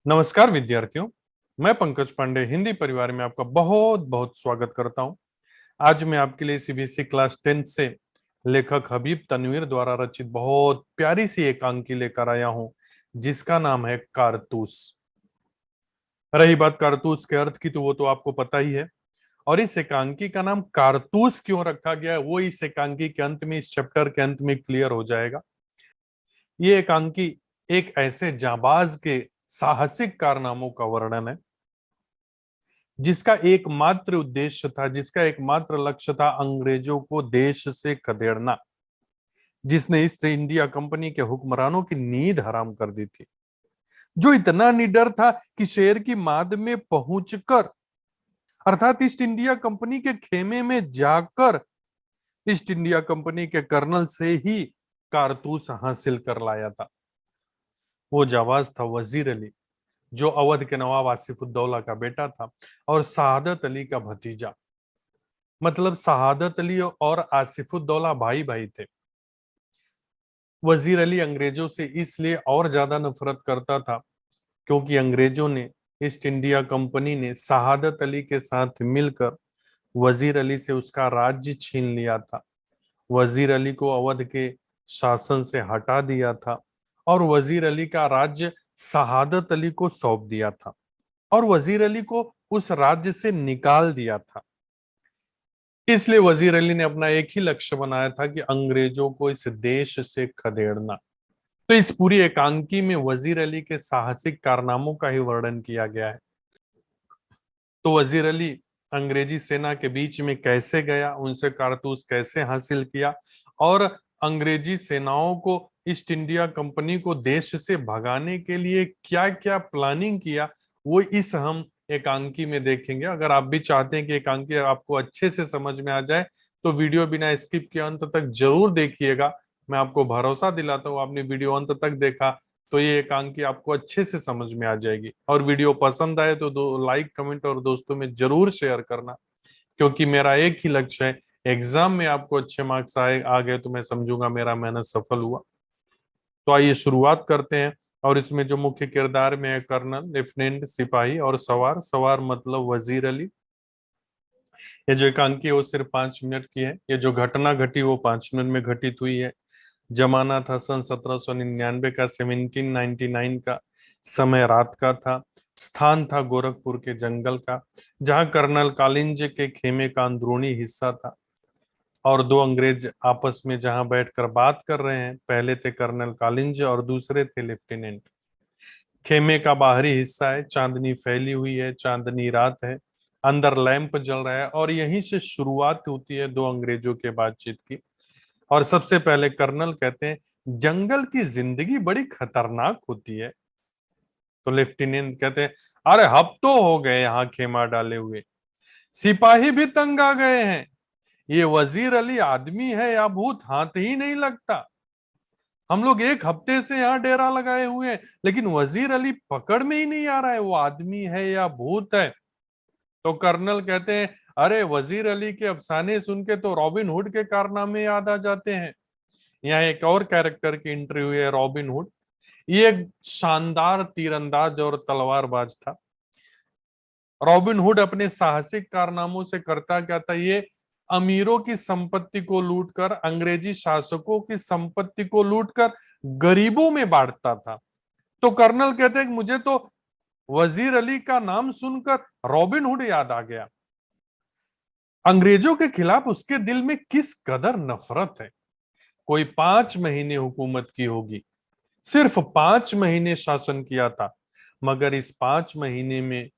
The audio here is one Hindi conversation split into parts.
नमस्कार विद्यार्थियों, मैं पंकज पांडे हिंदी परिवार में आपका बहुत बहुत स्वागत करता हूं। आज मैं आपके लिए सीबीएसई क्लास 10 से लेखक हबीब तनवीर द्वारा रचित बहुत प्यारी सी एकांकी लेकर आया हूं, जिसका नाम है कारतूस। रही बात कारतूस के अर्थ की, तो वो तो आपको पता ही है। और इस एकांकी का नाम कारतूस क्यों रखा गया है, वो इस एकांकी के अंत में, इस चैप्टर के अंत में क्लियर हो जाएगा। ये एकांकी एक ऐसे जाबाज के साहसिक कारनामों का वर्णन है जिसका एकमात्र उद्देश्य था, जिसका एकमात्र लक्ष्य था अंग्रेजों को देश से खदेड़ना, जिसने ईस्ट इंडिया कंपनी के हुक्मरानों की नींद हराम कर दी थी, जो इतना निडर था कि शेर की माद में पहुंचकर, अर्थात ईस्ट इंडिया कंपनी के खेमे में जाकर, ईस्ट इंडिया कंपनी के कर्नल से ही कारतूस हासिल कर लाया था। वो जाबाज था वजीर अली, जो अवध के नवाब आसिफुद्दौला का बेटा था और शहादत अली का भतीजा। मतलब शहादत अली और आसिफुद्दौला भाई भाई थे। वजीर अली अंग्रेजों से इसलिए और ज्यादा नफरत करता था क्योंकि अंग्रेजों ने, ईस्ट इंडिया कंपनी ने शहादत अली के साथ मिलकर वजीर अली से उसका राज्य छीन लिया था। वजीर अली को अवध के शासन से हटा दिया था और वजीर अली का राज्य शहादत अली को सौंप दिया था और वजीर अली को उस राज्य से निकाल दिया था। इसलिए वजीर अली ने अपना एक ही लक्ष्य बनाया था कि अंग्रेजों को इस देश से खदेड़ना। तो इस पूरी एकांकी में वजीर अली के साहसिक कारनामों का ही वर्णन किया गया है। तो वजीर अली अंग्रेजी सेना के बीच में कैसे गया, उनसे कारतूस कैसे हासिल किया और अंग्रेजी सेनाओं को, ईस्ट इंडिया कंपनी को देश से भगाने के लिए क्या क्या प्लानिंग किया, वो इस हम एकांकी में देखेंगे। अगर आप भी चाहते हैं कि एकांकी आपको अच्छे से समझ में आ जाए, तो वीडियो बिना स्किप के अंत तक जरूर देखिएगा। मैं आपको भरोसा दिलाता हूँ, आपने वीडियो अंत तक देखा तो ये एकांकी आपको अच्छे से समझ में आ जाएगी। और वीडियो पसंद आए तो दो लाइक, कमेंट और दोस्तों में जरूर शेयर करना, क्योंकि मेरा एक ही लक्ष्य है, एग्जाम में आपको अच्छे मार्क्स आ गए तो मैं समझूंगा मेरा मेहनत सफल हुआ। तो आइए शुरुआत करते हैं। और इसमें जो मुख्य किरदार में है कर्नल, लेफ्टिनेंट, सिपाही और सवार। सवार मतलब वजीर अली। ये जो एकांकी है वो सिर्फ 5 मिनट की है। ये जो घटना घटी वो 5 मिनट में घटित हुई है। जमाना था सन 1799 का, 1799 का। समय रात का था। स्थान था गोरखपुर के जंगल का, जहां कर्नल कालिंज के खेमे का अंदरूनी हिस्सा था। और दो अंग्रेज आपस में जहां बैठकर बात कर रहे हैं, पहले थे कर्नल कालिंज और दूसरे थे लेफ्टिनेंट। खेमे का बाहरी हिस्सा है, चांदनी फैली हुई है, चांदनी रात है, अंदर लैंप जल रहा है और यहीं से शुरुआत होती है दो अंग्रेजों के बातचीत की। और सबसे पहले कर्नल कहते हैं, जंगल की जिंदगी बड़ी खतरनाक होती है। तो लेफ्टिनेंट कहते हैं, अरे हफ्तों हो गए यहाँ खेमा डाले हुए, सिपाही भी तंग आ गए हैं। ये वजीर अली आदमी है या भूत, हाथ ही नहीं लगता। हम लोग एक हफ्ते से यहाँ डेरा लगाए हुए हैं, लेकिन वजीर अली पकड़ में ही नहीं आ रहा है, वो आदमी है या भूत है। तो कर्नल कहते हैं, अरे वजीर अली के अफसाने सुन के तो रॉबिन हुड के कारनामे याद आ जाते हैं। यहाँ एक और कैरेक्टर की एंट्री हुई है, रॉबिन हुड। ये एक शानदार तीरंदाज और तलवारबाज था। रॉबिन हुड अपने साहसिक कारनामों से करता क्या था, ये अमीरों की संपत्ति को लूटकर, अंग्रेजी शासकों की संपत्ति को लूटकर गरीबों में बांटता था। तो कर्नल कहते हैं कि मुझे तो वजीर अली का नाम सुनकर रॉबिन हुड याद आ गया। अंग्रेजों के खिलाफ उसके दिल में किस कदर नफरत है। कोई 5 महीने हुकूमत की होगी, सिर्फ 5 महीने शासन किया था, मगर इस 5 महीने में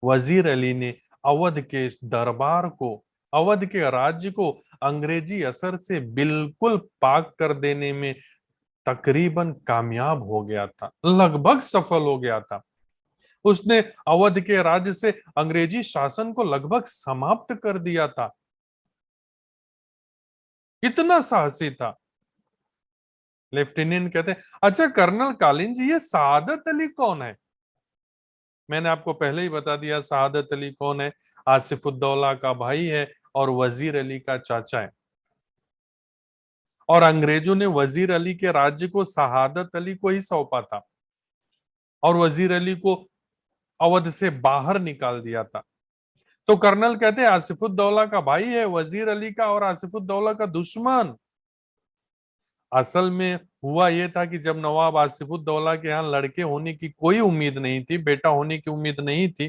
वजीर अली ने अवध के दरबार को, अवध के राज्य को अंग्रेजी असर से बिल्कुल पाक कर देने में तकरीबन कामयाब हो गया था, लगभग सफल हो गया था। उसने अवध के राज्य से अंग्रेजी शासन को लगभग समाप्त कर दिया था। इतना साहसी था। लेफ्टिनेंट कहते हैं, अच्छा कर्नल कालिंज, ये सादत अली कौन है? मैंने आपको पहले ही बता दिया सादत अली कौन है। आसिफुद्दौला का भाई है और वजीर अली का चाचा है। और अंग्रेजों ने वजीर अली के राज्य को शहादत अली को ही सौंपा था और वजीर अली को अवध से बाहर निकाल दिया था। तो कर्नल कहते हैं आसिफुद्दौला का भाई है वजीर अली का और आसिफुद्दौला का दुश्मन। असल में हुआ यह था कि जब नवाब आसिफुद्दौला के यहाँ लड़के होने की कोई उम्मीद नहीं थी, बेटा होने की उम्मीद नहीं थी,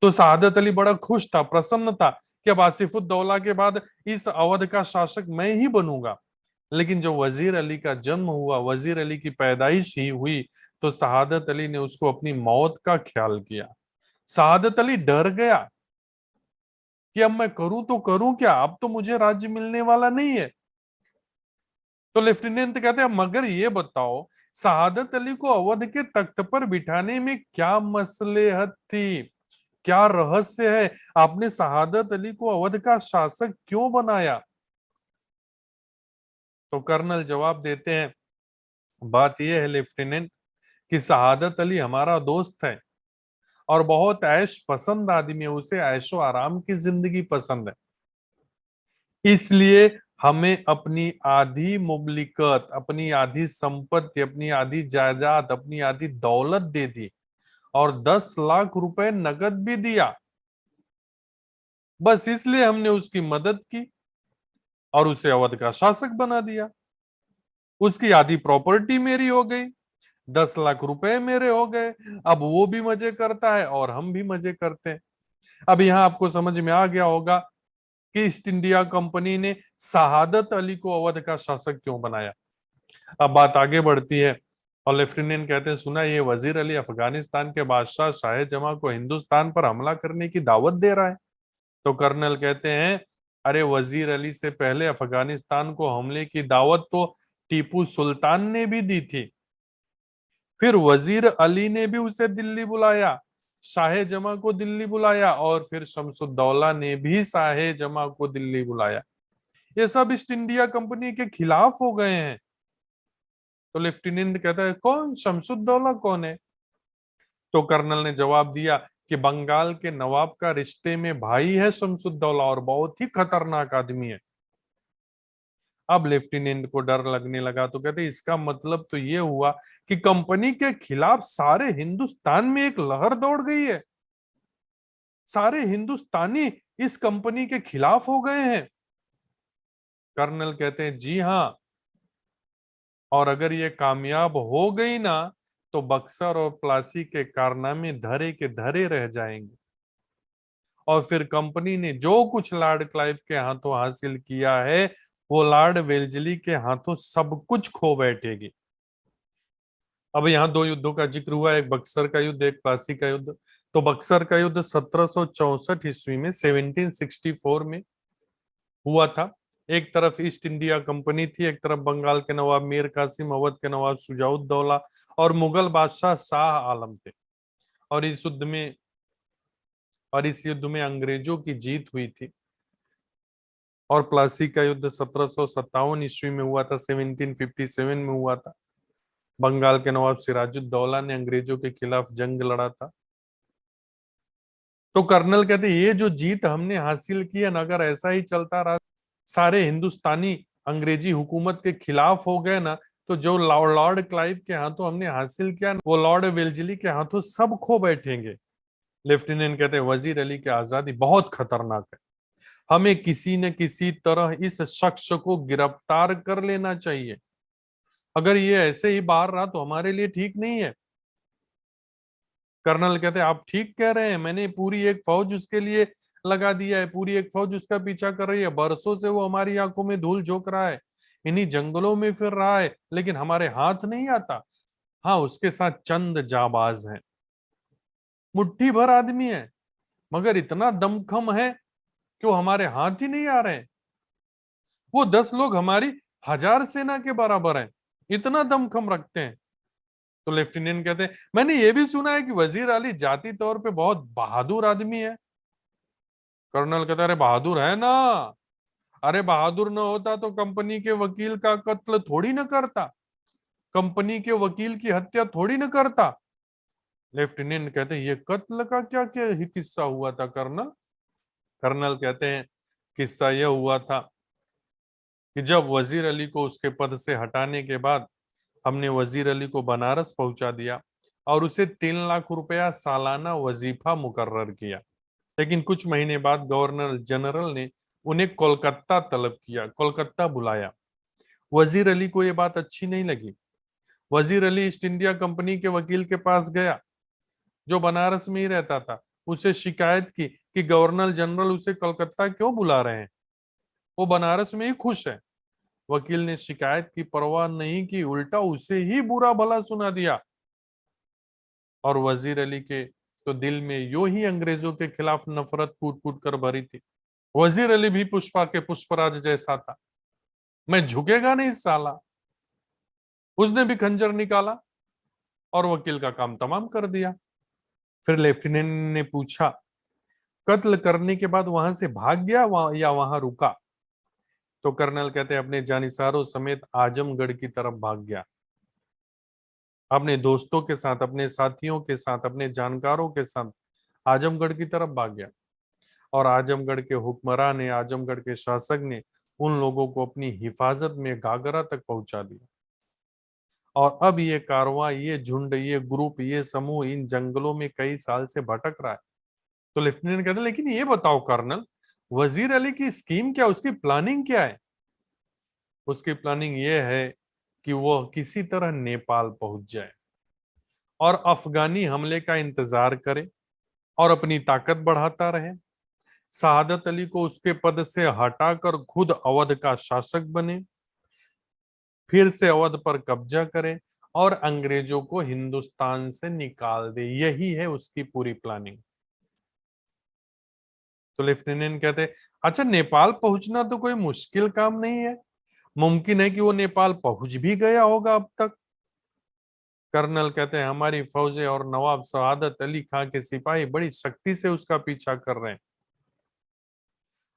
तो शहादत अली बड़ा खुश था, प्रसन्न था कि अब आसिफुद्दौला के बाद इस अवध का शासक मैं ही बनूंगा। लेकिन जो वजीर अली का जन्म हुआ, वजीर अली की पैदाइश ही हुई, तो शहादत अली ने उसको अपनी मौत का ख्याल किया। शहादत अली डर गया कि अब मैं करूं तो करूं क्या, अब तो मुझे राज्य मिलने वाला नहीं है। तो लेफ्टिनेंट कहते हैं मगर ये बताओ, शहादत अली को अवध के तख्त पर बिठाने में क्या मसलेहत थी, क्या रहस्य है, आपने शहादत अली को अवध का शासक क्यों बनाया? तो कर्नल जवाब देते हैं बात यह है लेफ्टिनेंट कि शहादत अली हमारा दोस्त है और बहुत ऐश पसंद आदमी है, उसे ऐशो आराम की जिंदगी पसंद है। इसलिए हमें अपनी आधी मुमलिकत, अपनी आधी संपत्ति, अपनी आधी जायदाद, अपनी आधी दौलत दे दी और 10 लाख रुपए नगद भी दिया। बस इसलिए हमने उसकी मदद की और उसे अवध का शासक बना दिया। उसकी आधी प्रॉपर्टी मेरी हो गई, 10 लाख रुपए मेरे हो गए। अब वो भी मजे करता है और हम भी मजे करते हैं। अब यहां आपको समझ में आ गया होगा कि ईस्ट इंडिया कंपनी ने शहादत अली को अवध का शासक क्यों बनाया। अब बात आगे बढ़ती है और लेफ्टिनेंट कहते हैं सुना ये वजीर अली अफगानिस्तान के बादशाह शाह जमा को हिंदुस्तान पर हमला करने की दावत दे रहा है। तो कर्नल कहते हैं अरे वजीर अली से पहले अफगानिस्तान को हमले की दावत तो टीपू सुल्तान ने भी दी थी, फिर वजीर अली ने भी उसे दिल्ली बुलाया, शाह जमा को दिल्ली बुलाया और फिर शमसुद्दौला ने भी शाह जमा को दिल्ली बुलाया। ये सब ईस्ट इंडिया कंपनी के खिलाफ हो गए हैं। तो लेफ्टिनेंट कहता है कौन, शमसुद्दौला कौन है? तो कर्नल ने जवाब दिया कि बंगाल के नवाब का रिश्ते में भाई है शमसुद्दौला और बहुत ही खतरनाक आदमी है। अब लेफ्टिनेंट को डर लगने लगा, तो कहते इसका मतलब तो ये हुआ कि कंपनी के खिलाफ सारे हिंदुस्तान में एक लहर दौड़ गई है, सारे हिंदुस्तानी इस कंपनी के खिलाफ हो गए हैं। कर्नल कहते हैं जी हाँ, और अगर ये कामयाब हो गई ना तो बक्सर और प्लासी के कारनामे धरे के धरे रह जाएंगे और फिर कंपनी ने जो कुछ लॉर्ड क्लाइव के हाथों हासिल किया है वो लॉर्ड वेल्जली के हाथों सब कुछ खो बैठेगी। अब यहाँ दो युद्धों का जिक्र हुआ, एक बक्सर का युद्ध, एक प्लासी का युद्ध। तो बक्सर का युद्ध 1764 ईस्वी में 1764 में हुआ था। एक तरफ ईस्ट इंडिया कंपनी थी, एक तरफ बंगाल के नवाब मीर कासिम, अवध के नवाब शुजाउद्दौला और मुगल बादशाह शाह आलम थे। और इस युद्ध में अंग्रेजों की जीत हुई थी। और प्लासी का युद्ध 1757 ईस्वी में हुआ था, 1757 में हुआ था। बंगाल के नवाब सिराजुद्दौला ने अंग्रेजों के खिलाफ जंग लड़ा था। तो कर्नल कहते ये जो जीत हमने हासिल की है ना, अगर ऐसा ही चलता रहा, सारे हिंदुस्तानी अंग्रेजी हुकूमत के खिलाफ हो गए ना, तो जो लॉर्ड क्लाइव के हाथों हमने हासिल किया वो लॉर्ड वेल्जली के हाथों सब खो बैठेंगे। लेफ्टिनेंट कहते हैं वजीर अली की आजादी बहुत खतरनाक है, हमें किसी न किसी तरह इस शख्स को गिरफ्तार कर लेना चाहिए। अगर ये ऐसे ही बाहर रहा तो हमारे लिए ठीक नहीं है। कर्नल कहते हैं आप ठीक कह रहे हैं, मैंने पूरी एक फौज उसके लिए लगा दिया है, पूरी एक फौज उसका पीछा कर रही है, बरसों से वो हमारी आंखों में धूल झोंक रहा है, इन्हीं जंगलों में फिर रहा है, लेकिन हमारे हाथ नहीं आता। हाँ उसके साथ चंद जाबाज हैं, मुट्ठी भर आदमी है, मगर इतना दमखम है कि वो हमारे हाथ ही नहीं आ रहे हैं। वो 10 लोग हमारी 1000 सेना के बराबर हैं, इतना दमखम रखते हैं। तो लेफ्टिनेंट कहते हैं मैंने ये भी सुना है कि वजीर अली जाति तौर पे बहुत बहादुर आदमी है। कर्नल कहता है अरे बहादुर है ना, अरे बहादुर न होता तो कंपनी के वकील का कत्ल थोड़ी न करता, कंपनी के वकील की हत्या थोड़ी न करता। लेफ्टिनेंट कहते हैं ये कत्ल का क्या क्या ही किस्सा हुआ था कर्नल? कर्नल कहते हैं किस्सा यह हुआ था कि जब वजीर अली को उसके पद से हटाने के बाद हमने वजीर अली को बनारस पहुंचा दिया और उसे 3 लाख रुपया सालाना वजीफा मुकर्रर किया। लेकिन कुछ महीने बाद गवर्नर जनरल ने उन्हें कोलकाता तलब किया, कोलकाता बुलाया। वजीर अली को यह बात अच्छी नहीं लगी। वजीर अली ईस्ट इंडिया कंपनी के वकील के पास गया, जो बनारस में ही रहता था। उसे शिकायत की कि गवर्नर जनरल उसे कलकत्ता क्यों बुला रहे हैं, वो बनारस में ही खुश है। वकील ने शिकायत की परवाह नहीं की, उल्टा उसे ही बुरा भला सुना दिया। और वजीर अली के तो दिल में यूं ही अंग्रेजों के खिलाफ नफरत कूट कूट कर भरी थी। वजीर अली भी पुष्पा के पुष्पराज जैसा था। मैं झुकेगा नहीं साला। उसने भी खंजर निकाला और वकील का काम तमाम कर दिया। फिर लेफ्टिनेंट ने पूछा, कत्ल करने के बाद वहां से भाग गया या वहां रुका? तो कर्नल कहते अपने जानिसारों समेत आजमगढ़ की तरफ भाग गया। अपने दोस्तों के साथ, अपने साथियों के साथ, अपने जानकारों के साथ आजमगढ़ की तरफ भाग गया। और आजमगढ़ के हुक्मरान ने, आजमगढ़ के शासक ने उन लोगों को अपनी हिफाजत में घाघरा तक पहुंचा दिया। और अब ये कारवां, ये झुंड, ये ग्रुप, ये समूह इन जंगलों में कई साल से भटक रहा है। तो लेफ्टिनेंट कहते लेकिन ये बताओ कर्नल, वजीर अली की स्कीम क्या, उसकी प्लानिंग क्या है? उसकी प्लानिंग ये है कि वो किसी तरह नेपाल पहुंच जाए और अफगानी हमले का इंतजार करे और अपनी ताकत बढ़ाता रहे। शहादत अली को उसके पद से हटाकर खुद अवध का शासक बने, फिर से अवध पर कब्जा करे और अंग्रेजों को हिंदुस्तान से निकाल दे। यही है उसकी पूरी प्लानिंग। तो लेफ्टिनेंट कहते, अच्छा नेपाल पहुंचना तो कोई मुश्किल काम नहीं है, मुमकिन है कि वो नेपाल पहुंच भी गया होगा अब तक। कर्नल कहते हैं हमारी फौजें और नवाब शहादत अली खां के सिपाही बड़ी सख्ती से उसका पीछा कर रहे हैं।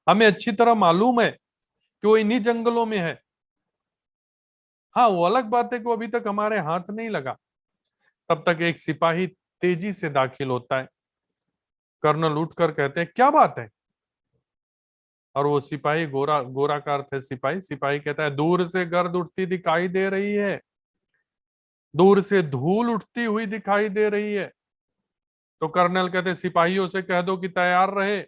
हमें अच्छी तरह मालूम है कि वो इन्हीं जंगलों में है। हाँ, वो अलग बात है कि वो अभी तक हमारे हाथ नहीं लगा। तब तक एक सिपाही तेजी से दाखिल होता है। कर्नल उठकर कहते हैं क्या बात है? और वो सिपाही, गोरा, गोरा का अर्थ है सिपाही। सिपाही कहता है दूर से गर्द उठती दिखाई दे रही है, दूर से धूल उठती हुई दिखाई दे रही है। तो कर्नल कहते सिपाहियों से कह दो कि तैयार रहे।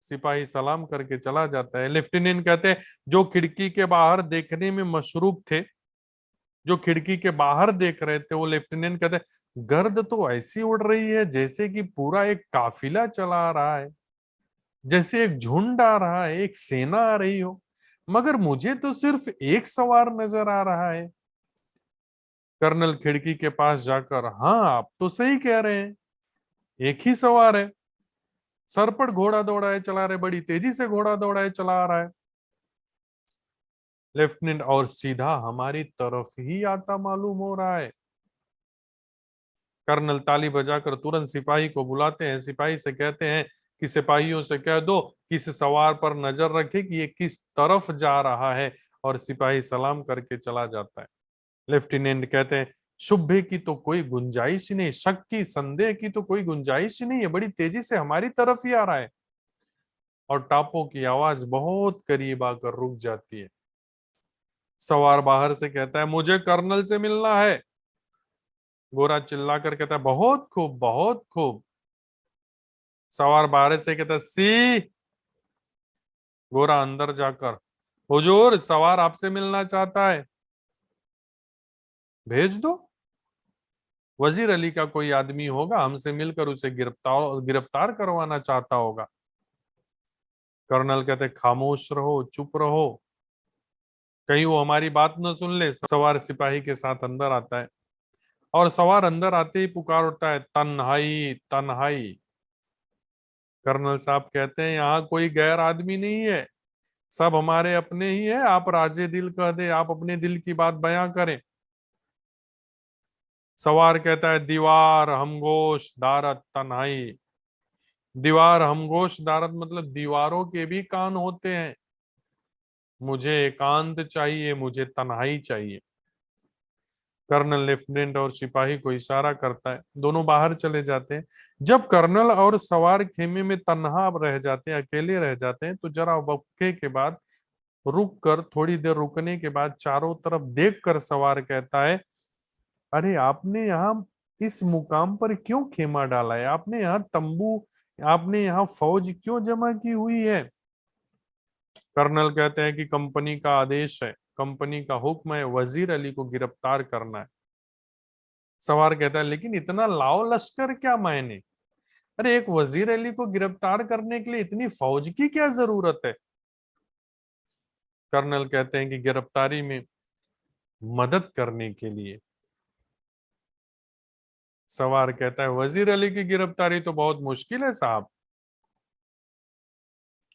सिपाही सलाम करके चला जाता है। लेफ्टिनेंट कहते हैं जो खिड़की के बाहर देखने में मशरूफ थे, जो खिड़की के बाहर देख रहे थे, वो लेफ्टिनेंट कहते हैं गर्द तो ऐसी उड़ रही है जैसे कि पूरा एक काफिला चला आ रहा है, जैसे एक झुंड आ रहा है, एक सेना आ रही हो, मगर मुझे तो सिर्फ एक सवार नजर आ रहा है। कर्नल खिड़की के पास जाकर, हाँ आप तो सही कह रहे हैं, एक ही सवार है, सर पर घोड़ा दौड़ाए चला रहे, बड़ी तेजी से घोड़ा दौड़ाए चला आ रहा है लेफ्टिनेंट, और सीधा हमारी तरफ ही आता मालूम हो रहा है। कर्नल ताली बजाकर तुरंत सिपाही को बुलाते हैं। सिपाही से कहते हैं कि सिपाहियों से कह दो कि इस सवार पर नजर रखे कि ये किस तरफ जा रहा है। और सिपाही सलाम करके चला जाता है। लेफ्टिनेंट कहते हैं शुभ्य की तो कोई गुंजाइश ही नहीं, शक की, संदेह की तो कोई गुंजाइश ही नहीं है, बड़ी तेजी से हमारी तरफ ही आ रहा है। और टापों की आवाज बहुत करीब आकर रुक जाती है। सवार बाहर से कहता है मुझे कर्नल से मिलना है। गोरा चिल्लाकर कहता है बहुत खूब, बहुत खूब। सवार बाहर से कहता है सी। गोरा अंदर जाकर, हुजूर सवार आपसे मिलना चाहता है। भेज दो, वजीर अली का कोई आदमी होगा, हमसे मिलकर उसे गिरफ्तार गिरफ्तार करवाना चाहता होगा। कर्नल कहते खामोश रहो, चुप रहो, कहीं वो हमारी बात न सुन ले। सवार सिपाही के साथ अंदर आता है और सवार अंदर आते ही पुकार उठता है तन्हाई, तन्हाई। कर्नल साहब कहते हैं यहाँ कोई गैर आदमी नहीं है, सब हमारे अपने ही है। आप राजे दिल कह दे, आप अपने दिल की बात बयां करें। सवार कहता है दीवार हमगोश दारत तन्हाई। दीवार हमगोश दारत मतलब दीवारों के भी कान होते हैं। मुझे एकांत चाहिए, मुझे तन्हाई चाहिए। कर्नल लेफ्टिनेंट और सिपाही को इशारा करता है, दोनों बाहर चले जाते हैं। जब कर्नल और सवार खेमे में तन्हा रह जाते हैं, अकेले रह जाते हैं, तो जरा वक्फे के बाद रुक कर, थोड़ी देर रुकने के बाद चारों तरफ देखकर सवार कहता है अरे आपने यहाँ इस मुकाम पर क्यों खेमा डाला है? आपने यहाँ तंबू, आपने यहाँ फौज क्यों जमा की हुई है? कर्नल कहते हैं कि कंपनी का आदेश है, कंपनी का हुक्म है, वजीर अली को गिरफ्तार करना है। सवार कहता है लेकिन इतना लाओ लश्कर क्या मायने? अरे एक वजीर अली को गिरफ्तार करने के लिए इतनी फौज की क्या जरूरत है? कर्नल कहते हैं कि गिरफ्तारी में मदद करने के लिए। सवार कहता है वजीर अली की गिरफ्तारी तो बहुत मुश्किल है साहब।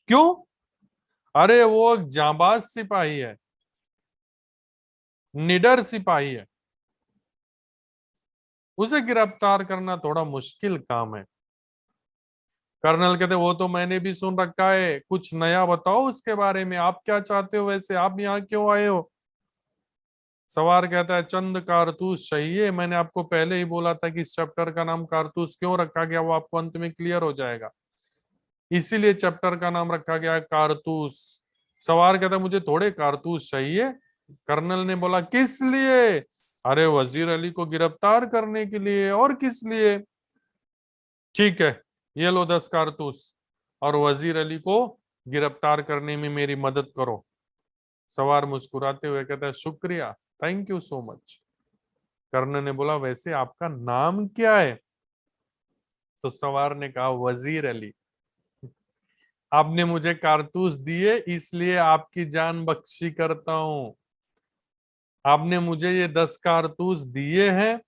क्यों? अरे वो एक जांबाज सिपाही है, निडर सिपाही है, उसे गिरफ्तार करना थोड़ा मुश्किल काम है। कर्नल कहते वो तो मैंने भी सुन रखा है, कुछ नया बताओ उसके बारे में, आप क्या चाहते हो? वैसे आप यहाँ क्यों आए हो? सवार कहता है चंद कारतूस चाहिए। मैंने आपको पहले ही बोला था कि इस चैप्टर का नाम कारतूस क्यों रखा गया, वो आपको अंत में क्लियर हो जाएगा। इसीलिए चैप्टर का नाम रखा गया है कारतूस। सवार कहता है मुझे थोड़े कारतूस चाहिए। कर्नल ने बोला किस लिए? अरे वजीर अली को गिरफ्तार करने के लिए। और किस लिए? ठीक है, ये लो 10 कारतूस, और वजीर अली को गिरफ्तार करने में मेरी मदद करो। सवार मुस्कुराते हुए कहता है शुक्रिया, thank you so much. Colonel ने बोला वैसे आपका नाम क्या है? तो सवार ने कहा वजीर अली। आपने मुझे कारतूस दिए इसलिए आपकी जान बख्शी करता हूं। आपने मुझे ये 10 कारतूस दिए हैं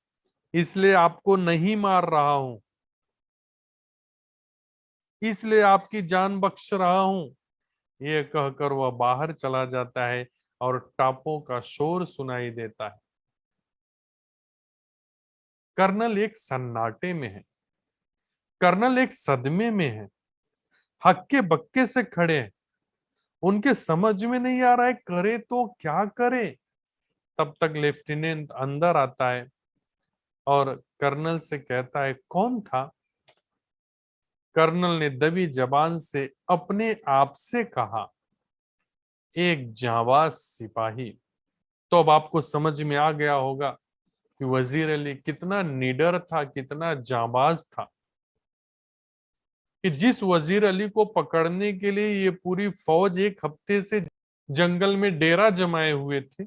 इसलिए आपको नहीं मार रहा हूं, इसलिए आपकी जान बख्श रहा हूं। ये कहकर वह बाहर चला जाता है और टापों का शोर सुनाई देता है। कर्नल एक सन्नाटे में है, कर्नल एक सदमे में है, हक्के बक्के से खड़े हैं। उनके समझ में नहीं आ रहा है करे तो क्या करे। तब तक लेफ्टिनेंट अंदर आता है और कर्नल से कहता है कौन था? कर्नल ने दबी जबान से अपने आप से कहा एक जांबाज सिपाही। तो अब आपको समझ में आ गया होगा कि वजीर अली कितना निडर था, कितना जांबाज था, कि जिस वजीर अली को पकड़ने के लिए ये पूरी फौज एक हफ्ते से जंगल में डेरा जमाए हुए थे,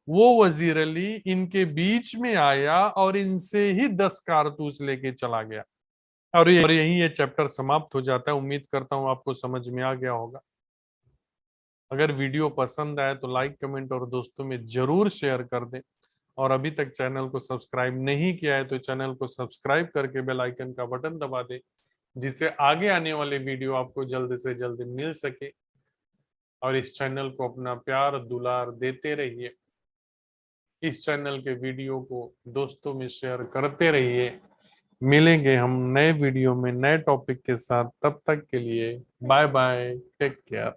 वो वजीर अली इनके बीच में आया और इनसे ही 10 कारतूस लेके चला गया। और यही ये चैप्टर समाप्त हो जाता है। उम्मीद करता हूं आपको समझ में आ गया होगा। अगर वीडियो पसंद आए तो लाइक, कमेंट और दोस्तों में जरूर शेयर कर दें। और अभी तक चैनल को सब्सक्राइब नहीं किया है तो चैनल को सब्सक्राइब करके बेल आइकन का बटन दबा दें, जिससे आगे आने वाले वीडियो आपको जल्द से जल्द मिल सके। और इस चैनल को अपना प्यार दुलार देते रहिए। इस चैनल के वीडियो को दोस्तों में शेयर करते रहिए। मिलेंगे हम नए वीडियो में नए टॉपिक के साथ, तब तक के लिए बाय बाय, टेक केयर।